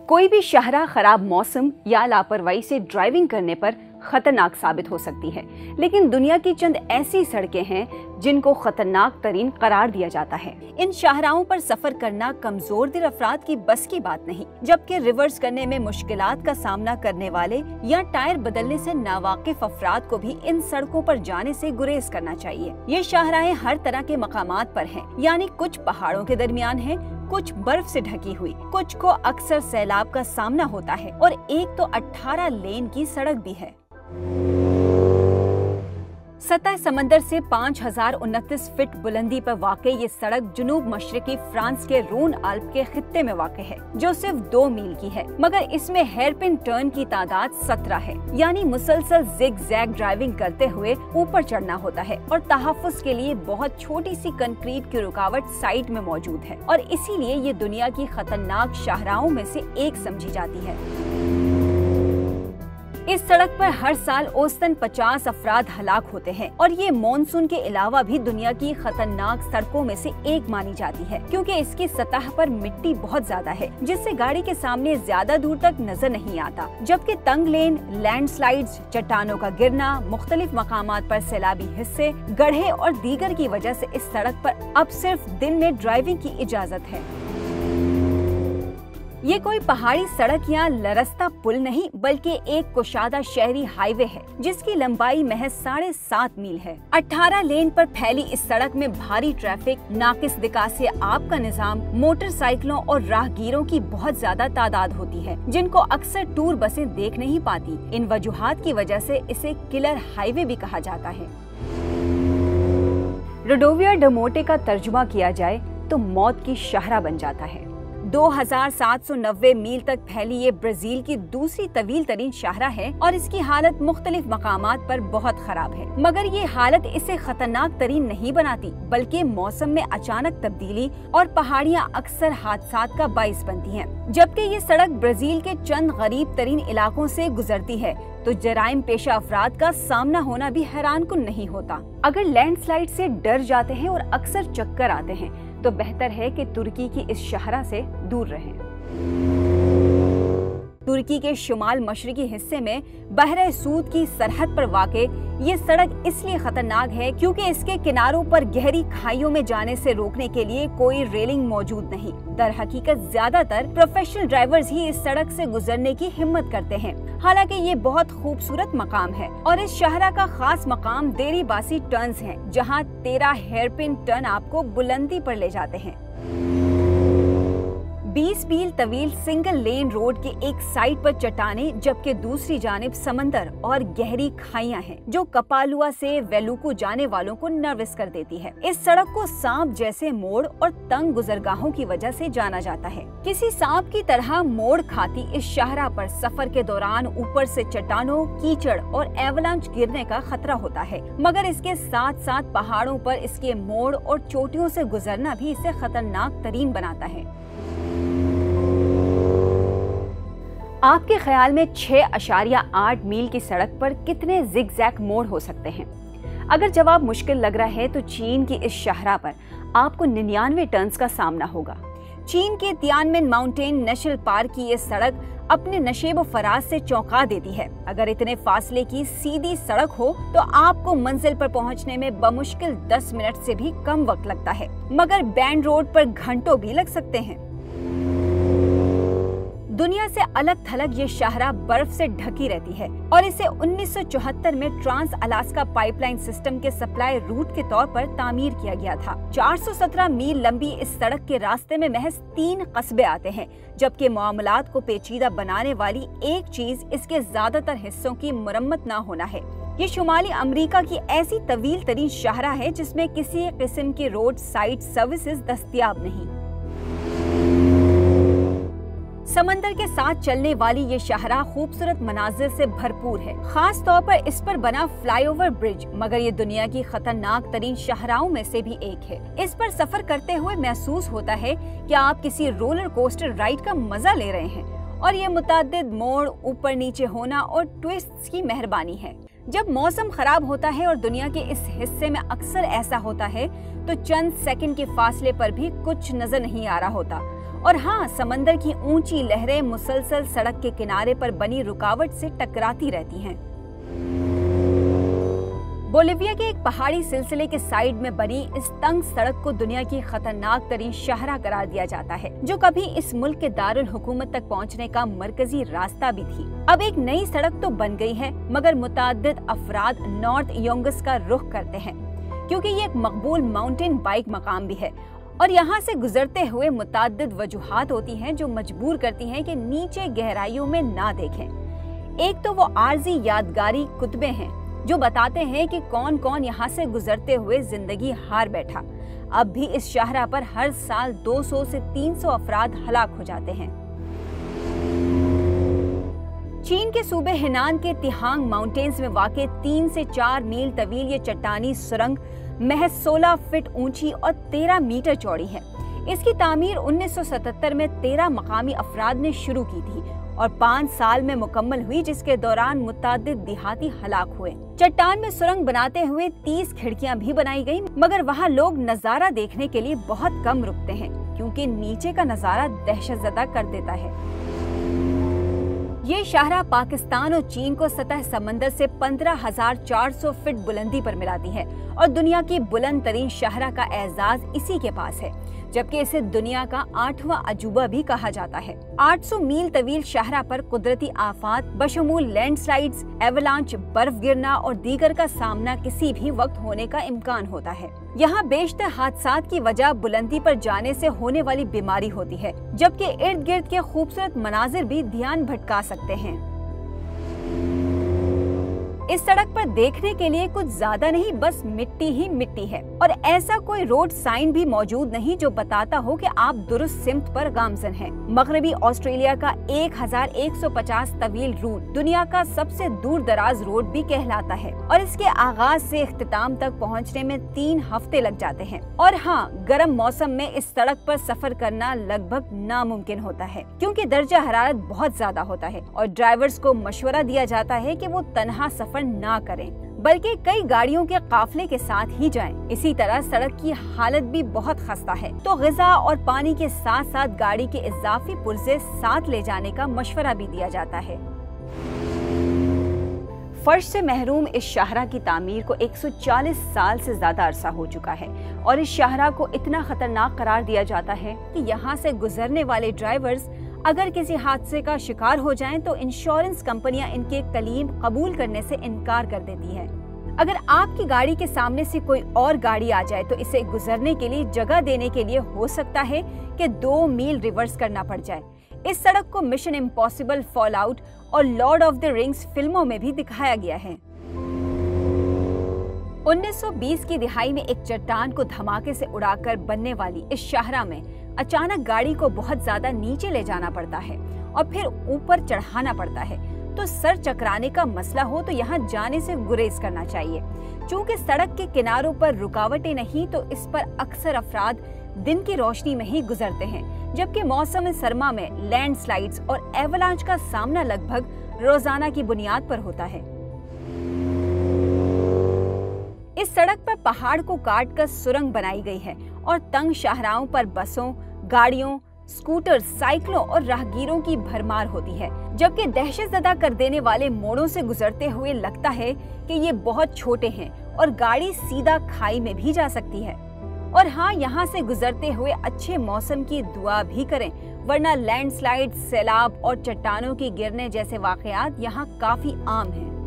कोई भी शाहराह खराब मौसम या लापरवाही से ड्राइविंग करने पर खतरनाक साबित हो सकती है, लेकिन दुनिया की चंद ऐसी सड़कें हैं जिनको खतरनाक तरीन करार दिया जाता है। इन शाहराहों पर सफर करना कमजोर दिल अफराद की बस की बात नहीं, जबकि रिवर्स करने में मुश्किलात का सामना करने वाले या टायर बदलने से नावाकिफ अफराद को भी इन सड़कों पर जाने से गुरेज करना चाहिए। ये शाहराहें हर तरह के मकामात पर हैं, यानी कुछ पहाड़ों के दरमियान हैं, कुछ बर्फ से ढकी हुई, कुछ को अक्सर सैलाब का सामना होता है और एक तो 18 लेन की सड़क भी है। सतह समंदर से 5029 फीट बुलंदी पर वाक़ई ये सड़क जुनूब मशरकी फ्रांस के रून अल्प के खित्ते में वाक़ है, जो सिर्फ 2 मील की है, मगर इसमें हेयरपिन टर्न की तादाद 17 है, यानी मुसलसल जिग जैग ड्राइविंग करते हुए ऊपर चढ़ना होता है और तहफ़्फ़ुज़ के लिए बहुत छोटी सी कंक्रीट की रुकावट साइड में मौजूद है और इसीलिए ये दुनिया की खतरनाक शाहराहों में से एक समझी जाती है। इस सड़क पर हर साल औसतन 50 अफराद हलाक होते हैं और ये मॉनसून के अलावा भी दुनिया की खतरनाक सड़कों में से एक मानी जाती है, क्योंकि इसकी सतह पर मिट्टी बहुत ज्यादा है, जिससे गाड़ी के सामने ज्यादा दूर तक नजर नहीं आता, जबकि तंग लेन, लैंडस्लाइड्स, चट्टानों का गिरना, मुख्तलिफ मकामात पर सैलाबी हिस्से, गड्ढे और दीगर की वजह से इस सड़क पर अब सिर्फ दिन में ड्राइविंग की इजाजत है। ये कोई पहाड़ी सड़क या लरस्ता पुल नहीं, बल्कि एक कुशादा शहरी हाईवे है, जिसकी लंबाई महज 7.5 मील है। 18 लेन पर फैली इस सड़क में भारी ट्रैफिक, नाकिस दिकासे आब का निजाम, मोटरसाइकिलों और राहगीरों की बहुत ज्यादा तादाद होती है, जिनको अक्सर टूर बसें देख नहीं पाती। इन वजूहात की वजह से इसे किलर हाईवे भी कहा जाता है। रोडोविया डे मोर्टे का तर्जुमा किया जाए तो मौत की शाहरा बन जाता है। 2790 मील तक फैली ये ब्राजील की दूसरी तवील तरीन शाहरा है और इसकी हालत मुख्तलिफ मकामात पर बहुत खराब है, मगर ये हालत इसे खतरनाक तरीन नहीं बनाती, बल्कि मौसम में अचानक तब्दीली और पहाड़ियाँ अक्सर हादसात का बाइस बनती हैं। जबकि ये सड़क ब्राजील के चंद गरीब तरीन इलाकों से गुजरती है, तो जराइम पेशा अफराद का सामना होना भी हैरान कुन नहीं होता। अगर लैंडस्लाइड से डर जाते हैं और अक्सर चक्कर आते हैं, तो बेहतर है कि तुर्की की इस शाहरा से दूर रहें। तुर्की के शुमाल मशरकी हिस्से में बहरे सूद की सरहद पर वाक़े ये सड़क इसलिए खतरनाक है क्योंकि इसके किनारों पर गहरी खाइयों में जाने से रोकने के लिए कोई रेलिंग मौजूद नहीं। दर हकीकत ज्यादातर प्रोफेशनल ड्राइवर्स ही इस सड़क से गुजरने की हिम्मत करते हैं। हालांकि ये बहुत खूबसूरत मकाम है और इस शहरा का खास मकाम देरीबासी टर्न्स है, जहां 13 हेयरपिन टर्न आपको बुलंदी पर ले जाते हैं। 20 मील तवील सिंगल लेन रोड के एक साइड पर चट्टाने, जबकि दूसरी जानिब समंदर और गहरी खाइयां हैं, जो कपालुआ से वेलुकु जाने वालों को नर्वस कर देती है। इस सड़क को सांप जैसे मोड़ और तंग गुजरगाहों की वजह से जाना जाता है। किसी सांप की तरह मोड़ खाती इस शाहरा पर सफर के दौरान ऊपर से चट्टानों, कीचड़ और एवलांच गिरने का खतरा होता है, मगर इसके साथ साथ पहाड़ों पर इसके मोड़ और चोटियों से गुजरना भी इसे खतरनाक तरीन बनाता है। आपके ख्याल में 6.8 मील की सड़क पर कितने जिगजैग मोड़ हो सकते हैं? अगर जवाब मुश्किल लग रहा है तो चीन की इस शाहरा पर आपको 99 टर्न्स का सामना होगा। चीन के तियानमेन माउंटेन नेशनल पार्क की ये सड़क अपने नशेब फराज से चौंका देती है। अगर इतने फासले की सीधी सड़क हो तो आपको मंजिल पर पहुंचने में बमुश्किल 10 मिनट से भी कम वक्त लगता है, मगर बैंड रोड पर घंटों भी लग सकते हैं। दुनिया से अलग थलग ये शाहरा बर्फ से ढकी रहती है और इसे 1974 में ट्रांस अलास्का पाइपलाइन सिस्टम के सप्लाई रूट के तौर पर तामीर किया गया था। 417 मील लंबी इस सड़क के रास्ते में महज 3 कस्बे आते हैं, जबकि मामलात को पेचीदा बनाने वाली एक चीज इसके ज्यादातर हिस्सों की मुरम्मत न होना है। ये शुमाली अमेरिका की ऐसी तवील तरीन शाहरा है जिसमें किसी किस्म की रोड साइड सर्विसेज दस्तयाब नहीं। समंदर के साथ चलने वाली ये शाहरा खूबसूरत मनाजिर से भरपूर है, खास तौर पर इस पर बना फ्लाईओवर ब्रिज, मगर ये दुनिया की खतरनाक तरीन शाहराओं में से भी एक है। इस पर सफर करते हुए महसूस होता है कि आप किसी रोलर कोस्टर राइड का मजा ले रहे हैं और ये मुतअद्दिद मोड़, ऊपर नीचे होना और ट्विस्ट्स की मेहरबानी है। जब मौसम खराब होता है और दुनिया के इस हिस्से में अक्सर ऐसा होता है, तो चंद सेकंड के फासले पर भी कुछ नजर नहीं आ रहा होता और हाँ, समंदर की ऊंची लहरें मुसलसल सड़क के किनारे पर बनी रुकावट से टकराती रहती हैं। बोलिविया के एक पहाड़ी सिलसिले के साइड में बनी इस तंग सड़क को दुनिया की खतरनाक तरीन शाहराह करार दिया जाता है, जो कभी इस मुल्क के दारुल हुकूमत तक पहुंचने का मरकजी रास्ता भी थी। अब एक नई सड़क तो बन गई है, मगर मुताद्दिद अफराद नॉर्थ योंगस का रुख करते हैं, क्योंकि ये एक मकबूल माउंटेन बाइक मकाम भी है और यहाँ से गुजरते हुए मुताद्दिद वजूहात होती हैं जो मजबूर करती हैं कि नीचे गहराइयों में ना देखें। एक तो वो आर्जी यादगारी कुतबे हैं जो बताते हैं कि कौन कौन यहाँ से गुजरते हुए जिंदगी हार बैठा। अब भी इस शाहराह पर हर साल 200 से 300 अफराद हलाक हो जाते हैं। चीन के सूबे हेनान के तिहांग माउंटेन्स में वाक़े 3 से 4 मील तवील ये चट्टानी सुरंग महज 16 फीट ऊंची और 13 मीटर चौड़ी है। इसकी तामीर 1977 में 13 मकामी अफराद ने शुरू की थी और 5 साल में मुकम्मल हुई, जिसके दौरान मुताद्दिद देहाती हलाक हुए। चट्टान में सुरंग बनाते हुए 30 खिड़कियां भी बनाई गई, मगर वहां लोग नजारा देखने के लिए बहुत कम रुकते हैं, क्योंकि नीचे का नजारा दहशतज़दा कर देता है। ये शाहराह पाकिस्तान और चीन को सतह समंदर से 15,400 फीट बुलंदी पर मिलाती है और दुनिया की बुलंद तरीन शाहराह का एजाज इसी के पास है, जबकि इसे दुनिया का 8वां अजूबा भी कहा जाता है। 800 मील तवील शाहराह पर कुदरती आफात बशमूल लैंडस्लाइड्स, एवलांच, बर्फ गिरना और दीगर का सामना किसी भी वक्त होने का इम्कान होता है। यहाँ बेशतर हादसात की वजह बुलंदी पर जाने से होने वाली बीमारी होती है, जबकि इर्द गिर्द के खूबसूरत मनाजिर भी ध्यान भटका सकते हैं। इस सड़क पर देखने के लिए कुछ ज्यादा नहीं, बस मिट्टी ही मिट्टी है और ऐसा कोई रोड साइन भी मौजूद नहीं जो बताता हो कि आप दुरुस्त सिमत पर गामजन हैं। मगरबी ऑस्ट्रेलिया का 1150 तवील रूट दुनिया का सबसे दूर दराज रोड भी कहलाता है और इसके आगाज से इख्तिताम तक पहुंचने में 3 हफ्ते लग जाते हैं। और हाँ, गर्म मौसम में इस सड़क पर सफर करना लगभग नामुमकिन होता है, क्योंकि दर्जा हरारत बहुत ज्यादा होता है और ड्राइवर्स को मशवरा दिया जाता है कि वो तन्हा सफर ना करें, बल्कि कई गाड़ियों के काफले के साथ ही जाएं। इसी तरह सड़क की हालत भी बहुत खस्ता है, तो ग़िज़ा और पानी के साथ साथ गाड़ी के इजाफी पुर्जे साथ ले जाने का मशवरा भी दिया जाता है। फर्श से महरूम इस शाहराह की तामीर को 140 साल से ज्यादा अरसा हो चुका है और इस शाहराह को इतना खतरनाक करार दिया जाता है कि यहाँ से गुजरने वाले ड्राइवर्स अगर किसी हादसे का शिकार हो जाएं तो इंश्योरेंस कंपनियां इनके क्लेम कबूल करने से इनकार कर देती है। अगर आपकी गाड़ी के सामने से कोई और गाड़ी आ जाए तो इसे गुजरने के लिए जगह देने के लिए हो सकता है कि 2 मील रिवर्स करना पड़ जाए। इस सड़क को मिशन इम्पॉसिबल, फॉल आउट और लॉर्ड ऑफ द रिंग्स फिल्मों में भी दिखाया गया है। 1920 की दिहाई में एक चट्टान को धमाके से उड़ाकर बनने वाली इस शाहराह में अचानक गाड़ी को बहुत ज्यादा नीचे ले जाना पड़ता है और फिर ऊपर चढ़ाना पड़ता है, तो सर चकराने का मसला हो तो यहाँ जाने से गुरेज करना चाहिए। चूँकि सड़क के किनारों पर रुकावटें नहीं, तो इस पर अक्सर अफराद दिन की रोशनी में ही गुजरते हैं, जबकि मौसम सरमा में लैंडस्लाइड्स और एवलांच का सामना लगभग रोजाना की बुनियाद पर होता है। इस सड़क पर पहाड़ को काट कर सुरंग बनाई गई है और तंग शाहराहों पर बसों, गाड़ियों, स्कूटर, साइकिलों और राहगीरों की भरमार होती है, जबकि दहशतज़दा कर देने वाले मोड़ों से गुजरते हुए लगता है कि ये बहुत छोटे हैं और गाड़ी सीधा खाई में भी जा सकती है। और हाँ, यहाँ से गुजरते हुए अच्छे मौसम की दुआ भी करें, वरना लैंडस्लाइड, सैलाब और चट्टानों के गिरने जैसे वाकयात यहाँ काफी आम हैं।